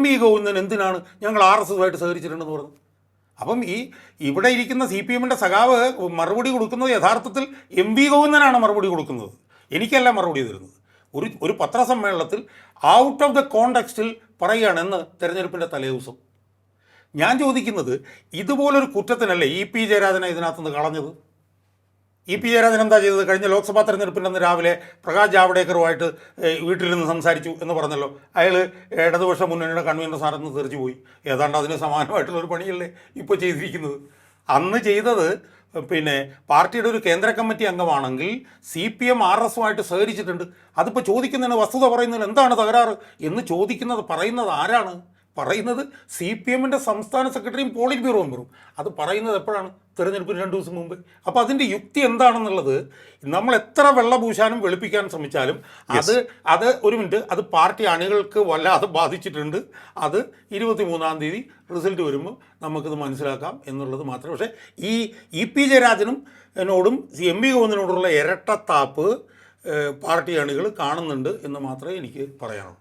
V Govindan എന്തിനാണ് ഞങ്ങൾ RSSുമായിട്ട് സഹകരിച്ചിട്ടുണ്ടെന്ന് പറഞ്ഞത്? അപ്പം ഇവിടെ ഇരിക്കുന്ന CPM-ൻ്റെ സഖാവ് മറുപടി കൊടുക്കുന്നത് യഥാർത്ഥത്തിൽ വി ഗോവിന്ദനാണ് മറുപടി കൊടുക്കുന്നത്, എനിക്കല്ല മറുപടി തരുന്നത്. ഒരു പത്രസമ്മേളനത്തിൽ ഔട്ട് ഓഫ് ദ കോണ്ടെക്സ്റ്റിൽ പറയുകയാണെന്ന് തെരഞ്ഞെടുപ്പിൻ്റെ തലേദിവസം. ഞാൻ ചോദിക്കുന്നത്, ഇതുപോലൊരു കുറ്റത്തിനല്ലേ EP ജയരാജനെ ഇതിനകത്തുനിന്ന് കളഞ്ഞത്? EP ജയരാജൻ എന്താ ചെയ്തത്? കഴിഞ്ഞ ലോക്സഭാ തെരഞ്ഞെടുപ്പിൻ്റെ അന്ന് രാവിലെ പ്രകാശ് ജാവ്ദേക്കറുമായിട്ട് വീട്ടിലിരുന്ന് സംസാരിച്ചു എന്ന് പറഞ്ഞല്ലോ. അയാൾ ഇടതുപക്ഷ മുന്നണിയുടെ കൺവീനർ സ്ഥാനത്ത് തെറിച്ചു പോയി. ഏതാണ്ട് അതിന് സമാനമായിട്ടുള്ളൊരു പണിയല്ലേ ഇപ്പോൾ ചെയ്തിരിക്കുന്നത്. അന്ന് ചെയ്തത് പാർട്ടിയുടെ ഒരു കേന്ദ്ര കമ്മിറ്റി അംഗമാണെങ്കിൽ CPM RSസുമായിട്ട് സഹകരിച്ചിട്ടുണ്ട്. അതിപ്പോൾ ചോദിക്കുന്നതിന് വസ്തുത പറയുന്നതിന് എന്താണ് തകരാറ് എന്ന് പറയുന്നത് ആരാണ്? പറയുന്നത് CPM-ൻ്റെ സംസ്ഥാന സെക്രട്ടറിയും പോളിറ്റ് ബ്യൂറോ മെമ്പറും. അത് പറയുന്നത് എപ്പോഴാണ്? തെരഞ്ഞെടുപ്പിന് 2 ദിവസം മുമ്പ്. അപ്പോൾ അതിൻ്റെ യുക്തി എന്താണെന്നുള്ളത് നമ്മൾ എത്ര വെള്ളപൂശാനും വെളുപ്പിക്കാൻ ശ്രമിച്ചാലും അത് ഒരു മിനിറ്റ്, അത് പാർട്ടി അണികൾക്ക് വല്ലാതെ ബാധിച്ചിട്ടുണ്ട്. അത് 23-ാം തീയതി റിസൾട്ട് വരുമ്പോൾ നമുക്കിത് മനസ്സിലാക്കാം എന്നുള്ളത് മാത്രമേ. പക്ഷേ ഈ EP ജയരാജനും എന്നോടും വി ഗോവിന്ദനോടുള്ള ഇരട്ടത്താപ്പ് പാർട്ടി അണികൾ കാണുന്നുണ്ട് എന്ന് മാത്രമേ എനിക്ക് പറയാനുള്ളൂ.